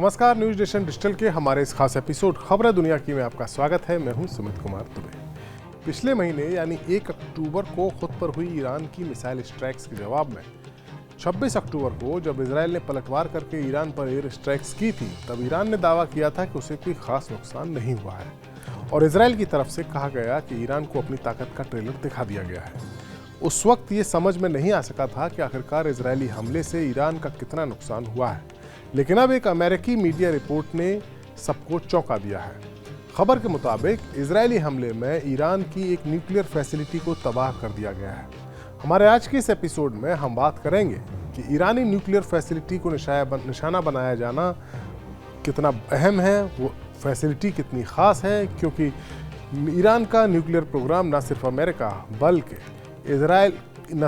नमस्कार, news nation digital के हमारे इस खास एपिसोड खबरें दुनिया की में आपका स्वागत है। मैं हूं सुमित कुमार दुबे। पिछले महीने यानी 1 अक्टूबर को खुद पर हुई ईरान की मिसाइल स्ट्राइक्स के जवाब में 26 अक्टूबर को जब इजराइल ने पलटवार करके ईरान पर एयर स्ट्राइक्स की थी, तब ईरान ने दावा किया था कि उसे कोई खास नुकसान नहीं हुआ है और इजराइल की तरफ से कहा गया कि ईरान को अपनी ताकत का ट्रेलर दिखा दिया गया है। उस वक्त ये समझ में नहीं आ सका था कि आखिरकार इजरायली हमले से ईरान का कितना नुकसान हुआ है, लेकिन अब एक अमेरिकी मीडिया रिपोर्ट ने सबको चौंका दिया है। खबर के मुताबिक इजरायली हमले में ईरान की एक न्यूक्लियर फैसिलिटी को तबाह कर दिया गया है। हमारे आज के इस एपिसोड में हम बात करेंगे कि ईरानी न्यूक्लियर फैसिलिटी को निशाना बनाया जाना कितना अहम है, वो फैसिलिटी कितनी खास है, क्योंकि ईरान का न्यूक्लियर प्रोग्राम न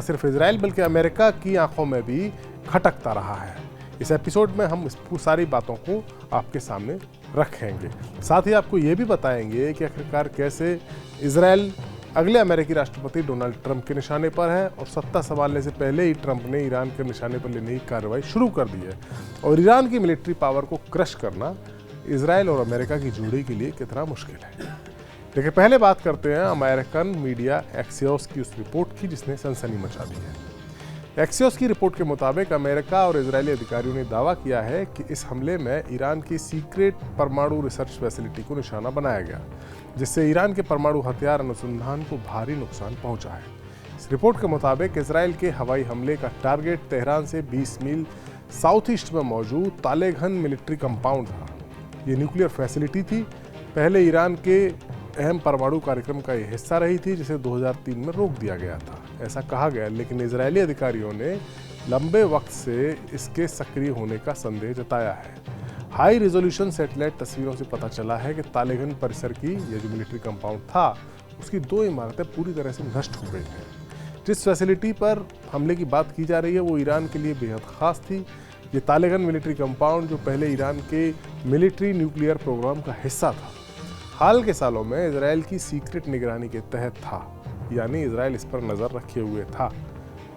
सिर्फ इजराइल बल्कि अमेरिका की आंखों में भी खटकता रहा है। इस एपिसोड में हम इस सारी बातों को आपके सामने रखेंगे। साथ ही आपको ये भी बताएंगे कि आखिरकार कैसे इजराइल अगले अमेरिकी राष्ट्रपति डोनाल्ड ट्रंप के निशाने पर है और सत्ता संभालने से पहले ही ट्रंप ने ईरान के निशाने पर लेने की कार्रवाई शुरू कर दी है और ईरान की मिलिट्री पावर को क्रश करना इजराइल और अमेरिका की जोड़ी के लिए कितना मुश्किल है। लेकिन पहले बात करते हैं अमेरिकन मीडिया एक्सियोस की उस रिपोर्ट की जिसने सनसनी मचा दी है। एक्सियोस की रिपोर्ट के मुताबिक अमेरिका और इजरायली अधिकारियों ने दावा किया है कि इस हमले में ईरान की सीक्रेट परमाणु रिसर्च फैसिलिटी को निशाना बनाया गया, जिससे ईरान के परमाणु हथियार अनुसंधान को भारी नुकसान पहुंचा है। इस रिपोर्ट के मुताबिक इजरायल के हवाई हमले का टारगेट तेहरान से 20 मील साउथ ईस्ट में मौजूद तालेगन मिलिट्री कंपाउंड था। ये न्यूक्लियर फैसिलिटी थी, पहले ईरान के अहम परमाणु कार्यक्रम का यह हिस्सा रही थी, जिसे 2003 में रोक दिया गया था, ऐसा कहा गया। लेकिन इजरायली अधिकारियों ने लंबे वक्त से इसके सक्रिय होने का संदेह जताया है। हाई रिजोल्यूशन सैटेलाइट तस्वीरों से पता चला है कि तालेगन परिसर की यह जो मिलिट्री कंपाउंड था, उसकी 2 इमारतें पूरी तरह से नष्ट हो गई हैं। जिस फैसिलिटी पर हमले की बात की जा रही है वो ईरान के लिए बेहद खास थी। ये तालेगन मिलिट्री कंपाउंड जो पहले ईरान के मिलिट्री न्यूक्लियर प्रोग्राम का हिस्सा था, हाल के सालों में इजराइल की सीक्रेट निगरानी के तहत था, यानी इजराइल इस पर नज़र रखे हुए था।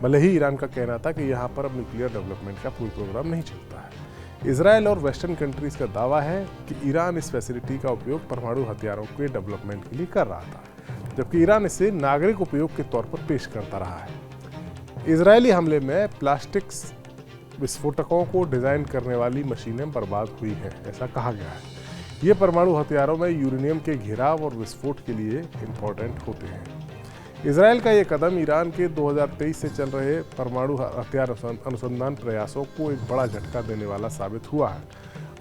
भले ही ईरान का कहना था कि यहाँ पर अब न्यूक्लियर डेवलपमेंट का कोई प्रोग्राम नहीं चलता है। इजराइल और वेस्टर्न कंट्रीज का दावा है कि ईरान इस फैसिलिटी का उपयोग परमाणु हथियारों के डेवलपमेंट के लिए कर रहा था, जबकि ईरान इसे नागरिक उपयोग के तौर पर पेश करता रहा है। इजरायली हमले में प्लास्टिक्स विस्फोटकों को डिज़ाइन करने वाली मशीनें बर्बाद हुई हैं, ऐसा कहा गया है। ये परमाणु हथियारों में यूरेनियम के घेराव और विस्फोट के लिए इम्पोर्टेंट होते हैं। इजरायल का ये कदम ईरान के 2023 से चल रहे परमाणु हथियार अनुसंधान प्रयासों को एक बड़ा झटका देने वाला साबित हुआ है।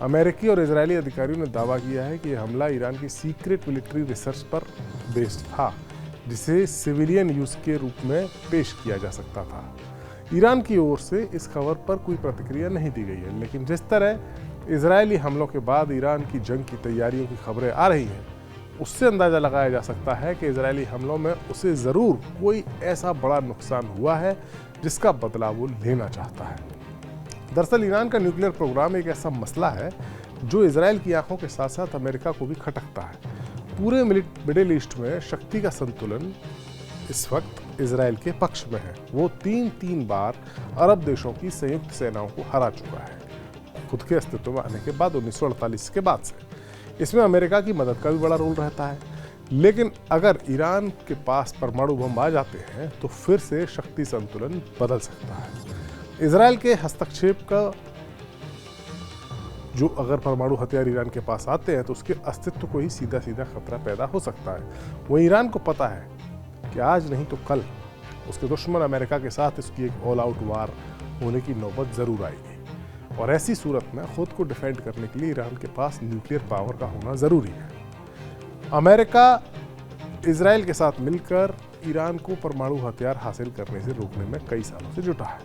अमेरिकी और इजरायली अधिकारियों ने दावा किया है कि यह हमला ईरान की सीक्रेट मिलिट्री रिसर्च पर बेस्ड था, जिसे सिविलियन यूज के रूप में पेश किया जा सकता था। ईरान की ओर से इस खबर पर कोई प्रतिक्रिया नहीं दी गई है, लेकिन जिस तरह इजरायली हमलों के बाद ईरान की जंग की तैयारियों की खबरें आ रही हैं, उससे अंदाजा लगाया जा सकता है कि इजरायली हमलों में उसे ज़रूर कोई ऐसा बड़ा नुकसान हुआ है जिसका बदला वो लेना चाहता है। दरअसल ईरान का न्यूक्लियर प्रोग्राम एक ऐसा मसला है जो इजरायल की आंखों के साथ साथ अमेरिका को भी खटकता है। पूरे मिडिल ईस्ट में शक्ति का संतुलन इस वक्त इजरायल के पक्ष में है। वो 3 बार अरब देशों की संयुक्त सेनाओं को हरा चुका है खुद के अस्तित्व में आने के बाद 1948 के बाद से। इसमें अमेरिका की मदद का भी बड़ा रोल रहता है। लेकिन अगर ईरान के पास परमाणु बम आ जाते हैं तो फिर से शक्ति संतुलन बदल सकता है। इजरायल के हस्तक्षेप का जो अगर परमाणु हथियार ईरान के पास आते हैं तो उसके अस्तित्व को ही सीधा सीधा खतरा पैदा हो सकता है। वहीं ईरान को पता है कि आज नहीं तो कल उसके दुश्मन अमेरिका के साथ इसकी एक ऑल आउट वार होने की नौबत जरूर आएगी और ऐसी सूरत में खुद को डिफेंड करने के लिए ईरान के पास न्यूक्लियर पावर का होना जरूरी है। अमेरिका इजरायल के साथ मिलकर ईरान को परमाणु हथियार हासिल करने से रोकने में कई सालों से जुटा है।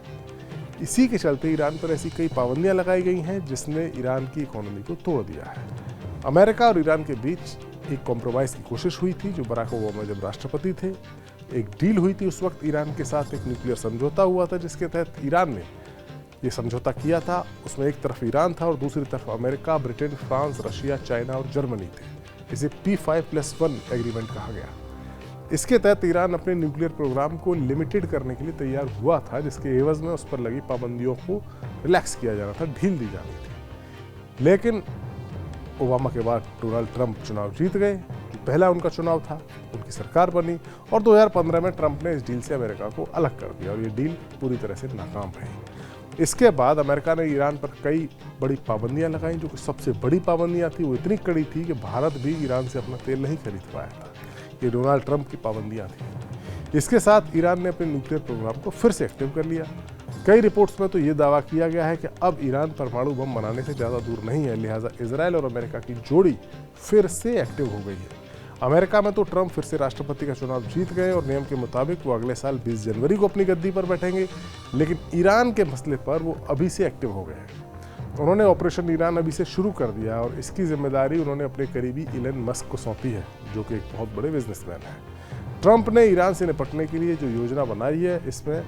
इसी के चलते ईरान पर ऐसी कई पाबंदियां लगाई गई हैं जिसने ईरान की इकोनॉमी को तोड़ दिया है। अमेरिका और ईरान के बीच एक कॉम्प्रोमाइज की कोशिश हुई थी, जो बराक ओबामा जब राष्ट्रपति थे। एक डील हुई थी उस वक्त ईरान के साथ, एक न्यूक्लियर समझौता हुआ था जिसके तहत ईरान ने ये समझौता किया था। उसमें एक तरफ ईरान था और दूसरी तरफ America, Britain, France, Russia, China और जर्मनी थे। इसे P5+1 एग्रीमेंट कहा गया। इसके तहत ईरान अपने न्यूक्लियर प्रोग्राम को लिमिटेड करने के लिए तैयार हुआ था, जिसके एवज में उस पर लगी पाबंदियों को रिलैक्स किया जाना था, ढील दी जानी थी। लेकिन ओबामा के बाद डोनाल्ड ट्रंप चुनाव जीत गए, पहला उनका चुनाव था, उनकी सरकार बनी और 2015 में ट्रंप ने इस डील से अमेरिका को अलग कर दिया और ये डील पूरी तरह से नाकाम रही। इसके बाद अमेरिका ने ईरान पर कई बड़ी पाबंदियां लगाई, जो कि सबसे बड़ी पाबंदियां थी वो इतनी कड़ी थी कि भारत भी ईरान से अपना तेल नहीं खरीद पाया था। ये डोनाल्ड ट्रंप की पाबंदियां थी। इसके साथ ईरान ने अपने न्यूक्लियर प्रोग्राम को फिर से एक्टिव कर लिया। कई रिपोर्ट्स में तो ये दावा किया गया है कि अब ईरान परमाणु बम बनाने से ज़्यादा दूर नहीं है, लिहाजा इजराइल और अमेरिका की जोड़ी फिर से एक्टिव हो गई है। अमेरिका में तो ट्रंप फिर से राष्ट्रपति का चुनाव जीत गए और नियम के मुताबिक वो अगले साल 20 जनवरी को अपनी गद्दी पर बैठेंगे, लेकिन ईरान के मसले पर वो अभी से एक्टिव हो गए हैं। उन्होंने ऑपरेशन ईरान अभी से शुरू कर दिया और इसकी जिम्मेदारी उन्होंने अपने करीबी इलन मस्क को सौंपी है, जो कि एक बहुत बड़े बिजनेसमैन है। ट्रंप ने ईरान से निपटने के लिए जो योजना बनाई है, इसमें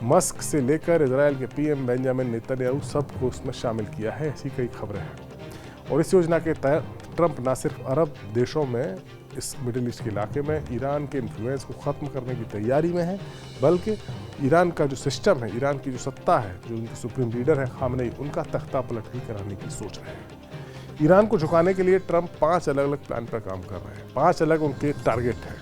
मस्क से लेकर इजराइल के पीएम बेंजामिन नेतन्याहू सबको उसमें शामिल किया है, ऐसी कई खबरें हैं। और इस योजना के तहत ट्रंप न सिर्फ अरब देशों में, इस मिडिल ईस्ट के इलाके में ईरान के इन्फ्लुएंस को ख़त्म करने की तैयारी में है, बल्कि ईरान का जो सिस्टम है, ईरान की जो सत्ता है, जो उनके सुप्रीम लीडर है खामनेई, उनका तख्ता पलट भी कराने की सोच रहे हैं। ईरान को झुकाने के लिए ट्रंप 5 अलग अलग प्लान पर काम कर रहे हैं। 5 अलग उनके टारगेट हैं।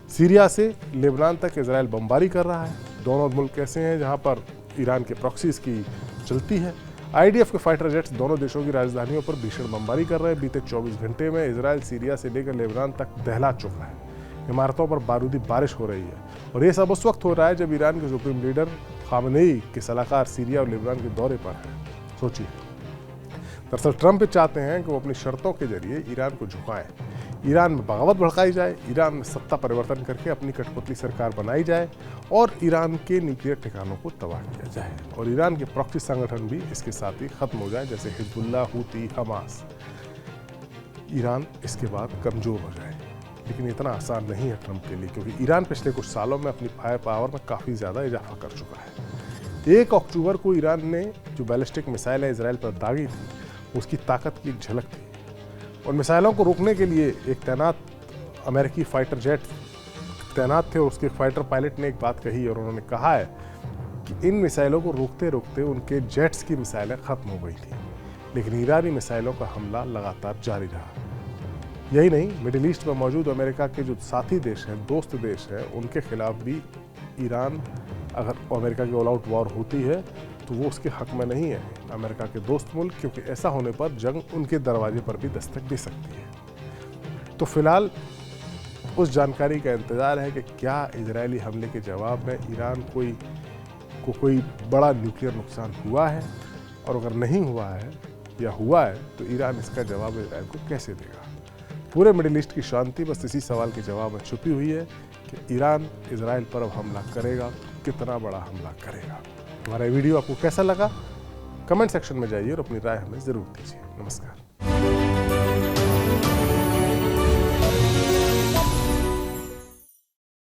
सीरिया से लेबनान तक इजराइल बमबारी कर रहा है। दोनों मुल्क ऐसे हैं जहां पर ईरान के प्रॉक्सीज की चलती है। आईडीएफ के फाइटर जेट्स दोनों देशों की राजधानियों पर भीषण बमबारी कर रहे हैं। बीते 24 घंटे में इजराइल सीरिया से लेकर लेबनान तक दहला चुका है। इमारतों पर बारूदी बारिश हो रही है और ये सब उस वक्त हो रहा है जब ईरान के सुप्रीम लीडर खामनेई के सलाहकार सीरिया और लेबनान के दौरे पर हैं। सोचिए, दरअसल ट्रंप चाहते हैं कि वो अपनी शर्तों के जरिए ईरान को झुकाएं, ईरान में बगावत भड़काई जाए, ईरान में सत्ता परिवर्तन करके अपनी कठपुतली सरकार बनाई जाए और ईरान के न्यूक्लियर ठिकानों को तबाह किया जाए और ईरान के प्रॉक्सी संगठन भी इसके साथ ही खत्म हो जाए, जैसे हिजबुल्लाह, हूती, हमास। ईरान इसके बाद कमजोर हो जाए, लेकिन इतना आसान नहीं है ट्रंप के लिए, क्योंकि ईरान पिछले कुछ सालों में अपनी फायर पावर में काफ़ी ज़्यादा इजाफा कर चुका है। 1 अक्टूबर को ईरान ने जो बैलिस्टिक मिसाइल है इजराइल पर दागी थी, उसकी ताकत की एक झलक थी और मिसाइलों को रोकने के लिए एक तैनात अमेरिकी फाइटर जेट तैनात थे और उसके फाइटर पायलट ने एक बात कही और उन्होंने कहा है कि इन मिसाइलों को रोकते रोकते उनके जेट्स की मिसाइलें ख़त्म हो गई थी, लेकिन ईरानी मिसाइलों का हमला लगातार जारी रहा। यही नहीं, मिडिल ईस्ट में मौजूद अमेरिका के जो साथी देश हैं, दोस्त देश हैं, उनके खिलाफ भी ईरान, अगर अमेरिका की ऑल आउट वॉर होती है तो वो उसके हक में नहीं है, अमेरिका के दोस्त मुल्क, क्योंकि ऐसा होने पर जंग उनके दरवाजे पर भी दस्तक दे सकती है। तो फिलहाल उस जानकारी का इंतज़ार है कि क्या इजरायली हमले के जवाब में ईरान को कोई बड़ा न्यूक्लियर नुकसान हुआ है, और अगर नहीं हुआ है या हुआ है तो ईरान इसका जवाब इजरायल को कैसे देगा। पूरे मिडिल ईस्ट की शांति बस इसी सवाल के जवाब में छुपी हुई है कि ईरान इजरायल पर अब हमला करेगा, कितना बड़ा हमला करेगा। हमारा वीडियो आपको कैसा लगा, कमेंट सेक्शन में जाइए और अपनी राय हमें ज़रूर दीजिए। नमस्कार।